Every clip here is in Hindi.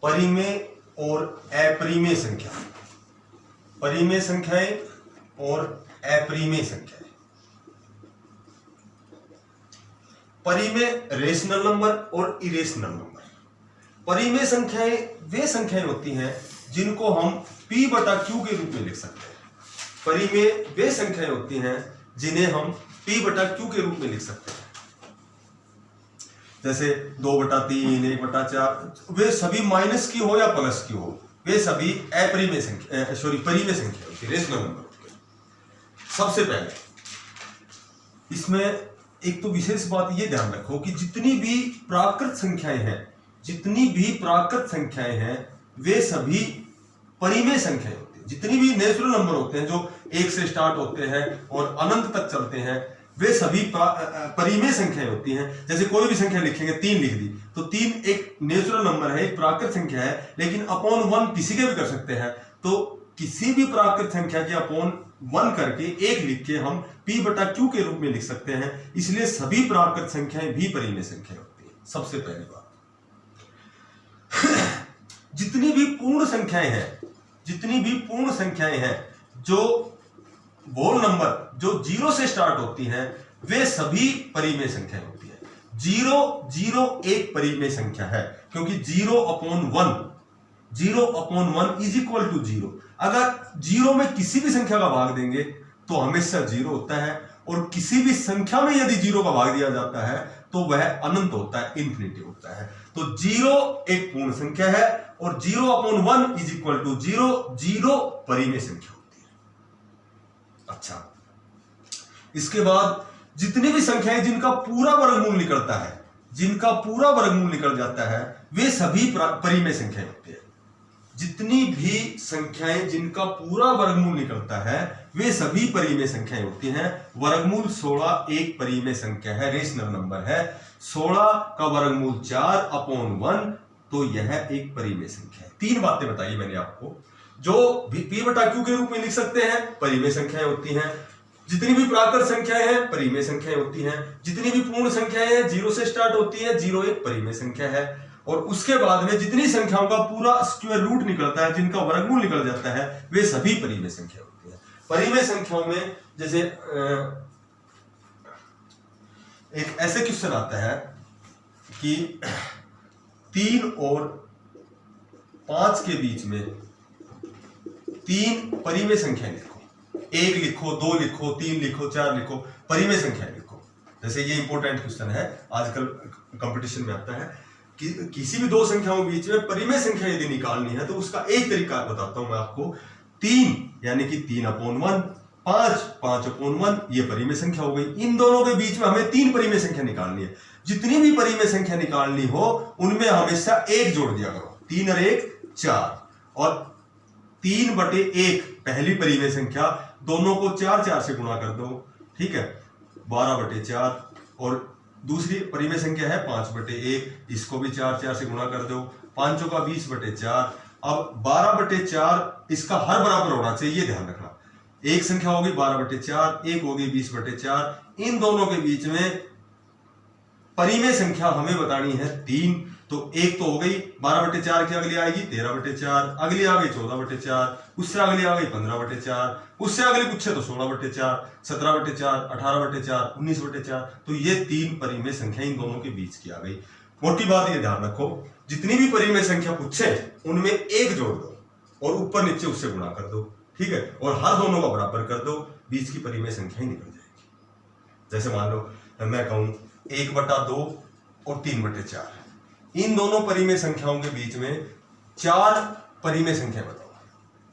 परिमेय और अपरिमेय संख्या, परिमेय संख्याएं और अपरिमेय संख्याएं। परिमेय रेशनल नंबर और इरेशनल नंबर। परिमेय संख्याएं वे संख्याएं होती हैं जिनको हम p बटा q के रूप में लिख सकते हैं। परिमेय वे संख्याएं होती हैं जिन्हें हम p बटा q के रूप में लिख सकते हैं, जैसे 2/3, 1/4, वे सभी माइनस की हो या प्लस की हो, वे सभी अपरिमेय संख्या परिमेय संख्या होती है, रेशनल नंबर होती है। सबसे पहले इसमें एक तो विशेष बात ये ध्यान रखो कि जितनी भी प्राकृत संख्याएं हैं वे सभी परिमेय संख्याएं होती हैं। जितनी भी नेचुरल नंबर होते हैं जो 1 से स्टार्ट होते हैं और अनंत तक चलते हैं, वे सभी परिमेय संख्याएं होती हैं। जैसे कोई भी संख्या लिखेंगे, 3 लिख दी तो 3 एक नेचुरल नंबर है, एक प्राकृत संख्या है, लेकिन अपॉन 1 किसी के भी कर सकते हैं। तो किसी भी प्राकृत संख्या के अपॉन 1 करके 1 लिख के हम p बटा q के रूप में लिख सकते हैं। इसलिए सभी प्राकृत संख्याएं भी परिमेय संख्या होती है। सबसे पहली बात जितनी भी पूर्ण संख्याएं हैं जो होल नंबर जो 0 से स्टार्ट होती हैं, वे सभी परिमेय संख्याएं होती है। 0 एक परिमेय संख्या है, क्योंकि 0/1 इज इक्वल टू 0। अगर 0 में किसी भी संख्या का भाग देंगे तो हमेशा 0 होता है, और किसी भी संख्या में यदि 0 का भाग दिया जाता है तो वह अनंत होता है, इंफिनिटी होता है। तो 0 एक पूर्ण संख्या है और 0/1 इज इक्वल टू 0 परिमेय संख्या होती है। अच्छा, इसके बाद जितनी भी संख्याएं जिनका पूरा वर्गमूल निकल जाता है, वे सभी परिमेय संख्याएं होती है। जितनी भी संख्याएं जिनका पूरा वर्गमूल निकलता है, वे सभी परिमेय संख्याएं होती हैं। वर्गमूल 16 एक परिमेय संख्या है, रेशनल नंबर है। 16 का वर्गमूल 4/1, तो यह एक परिमेय संख्या है। 3 बातें बताई मैंने आपको, जो p बटा q के रूप में लिख सकते हैं, परिमेय संख्याएं होती हैं। जितनी भी प्राकृत संख्याएं हैं, परिमेय संख्याएं होती हैं। जितनी भी पूर्ण संख्याएं हैं, 0 से स्टार्ट होती है, 0 एक परिमेय संख्या है। और उसके बाद में जितनी संख्याओं का पूरा स्क्वायर रूट निकलता है, जिनका वर्गमूल निकल जाता है, वे सभी परिमेय संख्या होती है। परिमेय संख्याओं में जैसे एक ऐसे क्वेश्चन आता है कि 3 और 5 के बीच में 3 परिमेय संख्या लिखो। 1 लिखो, 2 लिखो, 3 लिखो, 4 लिखो, परिमेय संख्या लिखो। जैसे ये इंपॉर्टेंट क्वेश्चन है, आजकल कंपटीशन में आता है कि किसी भी 2 संख्याओं के बीच में परिमेय संख्या यदि निकालनी है तो उसका एक तरीका बताता हूं मैं आपको। 3 यानी कि 3/1, 5/1, ये परिमेय संख्या हो गई। इन दोनों के बीच में हमें 3 परिमेय संख्या निकालनी है। जितनी भी परिमेय संख्या निकालनी हो उनमें हमेशा 1 जोड़ दिया करो। 3 और 1 4, और 3/1 पहली परिमेय संख्या, दोनों को 4 से गुणा कर दो, ठीक है, 12/4। और दूसरी परिमेय संख्या है 5/1, इसको भी 4 से गुणा कर दो, 5 का 20/4। अब 12/4 इसका हर बराबर होना चाहिए, ध्यान रखना। एक संख्या होगी 12/4, एक होगी 20/4। इन दोनों के बीच में परिमेय संख्या हमें बतानी है 3। तो एक तो हो गई 12/4 की, अगली आएगी 13/4, अगली आ गई 14/4, उससे अगली आ गई 15/4, उससे अगली पूछे तो 16/4, 17/4, 18/4, 19/4। तो ये 3 परिमेय संख्या इन दोनों के बीच की आ गई। मोटी बात ये ध्यान रखो, जितनी भी परिमेय संख्या पूछे उनमें 1 जोड़ दो और ऊपर नीचे उससे गुणा कर दो, ठीक है, और हर दोनों का बराबर कर दो, बीच की परिमेय संख्या ही निकल जाएगी। जैसे मान लो मैं कहूं 1/2 और 3/4, इन दोनों परिमेय संख्याओं के बीच में 4 परिमेय संख्या बताओ।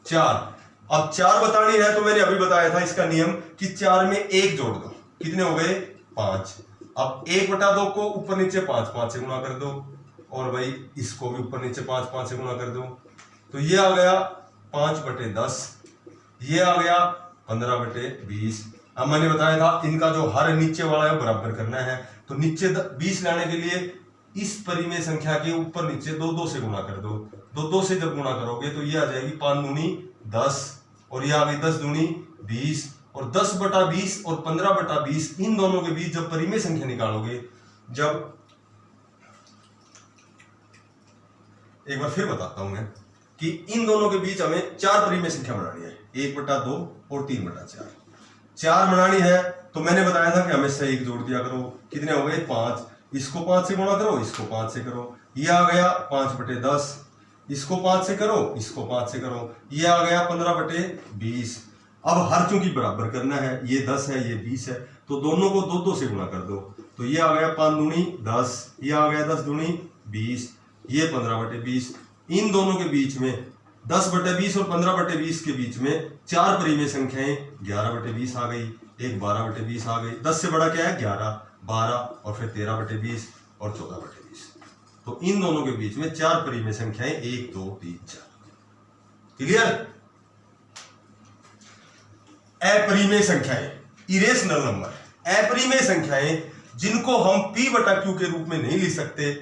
4, अब 4 बतानी है तो मैंने अभी बताया था इसका नियम कि 4 में 1 जोड़ दो, कितने हो गए 5। अब 1/2 को ऊपर नीचे 5 से गुणा कर दो, और भाई इसको भी ऊपर नीचे 5 से गुणा कर दो। तो ये आ गया 5/10, ये आ गया 15/20। अब मैंने बताया था इनका जो हर नीचे वाला है बराबर करना है, तो नीचे 20 लाने के लिए इस परिमेय संख्या के ऊपर नीचे 2 से गुणा कर दो। 2 से जब गुणा करोगे तो ये आ जाएगी 5 दूनी 10, और ये आ गई 10 दूनी 20, और 10/20 और 15/20 इन दोनों के बीच जब परिमेय संख्या निकालोगे, जब एक बार फिर बताता हूं मैं कि इन दोनों के बीच हमें 4 परिमेय संख्या बनानी है, 1/2 और 3/4। 4 बनानी है तो मैंने बताया था कि हमेशा 1 जोड़ दिया करो। कितने हो गए? 5। इसको 5 से गुणा करो, इसको 5 से करो, ये आ गया 5/10। इसको 5 से करो, इसको 5 से करो, ये आ गया 15/20। अब हर चूंकि बराबर करना है, ये 10 है ये 20 है, तो दोनों को 2-2 से गुणा कर दो। तो ये आ गया 5 दूनी 10, ये आ गया 10 दूनी 20, ये 15/20। इन दोनों के बीच में 10/20 और 15/20 के बीच में 4 परिमेय संख्याएं 11/20 आ गई, एक 12/20 आ गई। 10 से बड़ा क्या है? 11, 12 और फिर 13/20 और 14/20। तो इन दोनों के बीच में 4 परिमेय संख्याएं 1, 2, 3, 4। क्लियर? अपरिमेय संख्याएं, इरेशनल नंबर, अपरिमेय संख्याएं जिनको हम p/q के रूप में नहीं लिख सकते,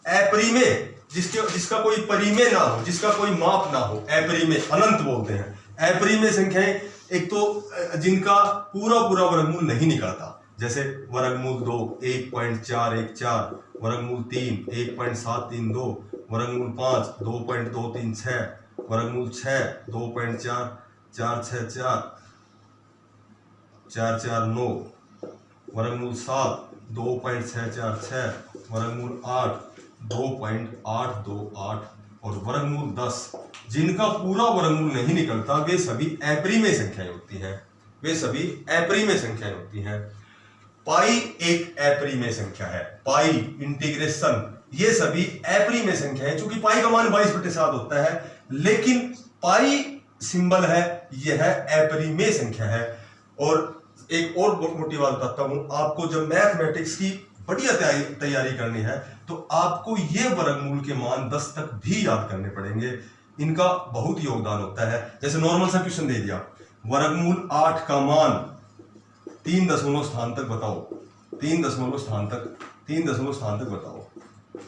अपरिमेय जिसका कोई परिमेय ना हो, जिसका कोई माप ना हो, अपरिमेय, अनंत बोलते हैं। अपरिमेय संख्याएं एक तो जिनका पूरा वर्गमूल नहीं निकलता, जैसे वर्गमूल 2 1.414, वर्गमूल 3 1.732, वर्गमूल 5 2.236, वर्गमूल 6 2.4464, 449, वर्गमूल 7 2.646, वर्गमूल 8 2.828 और वर्गमूल 10 जिनका पूरा वर्गमूल नहीं निकलता, वे सभी अपरिमेय संख्याएं होती हैं। वे सभी अपरिमेय संख्याएं होती हैं। पाई एक अपरिमेय संख्या है, पाई, इंटीग्रेशन, ये सभी अपरिमेय संख्याएं। चूंकि पाई का मान 22/7 होता है, लेकिन पाई सिंबल है, यह अपरिमेय संख्या है। और एक और मोटी बात बताता हूं आपको, जब मैथमेटिक्स की बढ़िया तैयारी करनी है तो आपको ये वर्गमूल के मान 10 तक भी याद करने पड़ेंगे। इनका बहुत योगदान होता है। जैसे नॉर्मल सा क्वेश्चन दे दिया, वर्गमूल 8 का मान 3 दशमलव स्थान तक बताओ, 3 दशमलव स्थान तक बताओ।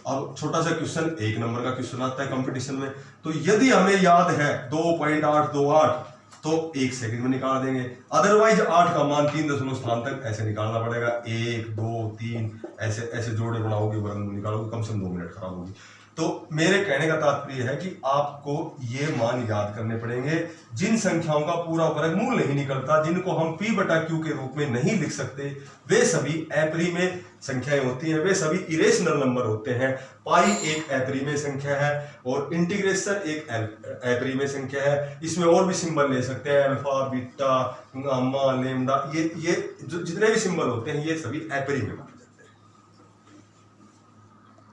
अब छोटा सा क्वेश्चन, 1 नंबर का क्वेश्चन आता है कंपटीशन में, तो यदि हमें याद है 2.828 तो 1 सेकंड में निकाल देंगे। अदरवाइज 8 का मान 3 दशमलव स्थान तक ऐसे निकालना पड़ेगा, 1 2 3 ऐसे जोड़े बनाओगे, वर्गमूल निकालोगे, कम से कम 2 मिनट खराब होगी। तो मेरे कहने का तात्पर्य है कि आपको ये मान याद करने पड़ेंगे जिन संख्याओं का पूरा वर्गमूल नहीं निकलता, जिनको हम p/q के रूप में नहीं लिख सकते, वे सभी अपरिमेय संख्याएं होती हैं, वे सभी इरेशनल नंबर होते हैं। पाई एक अपरिमेय संख्या है और इंटीग्रेशन एक अपरिमेय संख्या है। इसमें और भी सिंबल ले सकते हैं, अल्फा, बीटा, गामा, लैम्डा, ये जितने भी सिंबल होते हैं ये सभी अपरिमेय।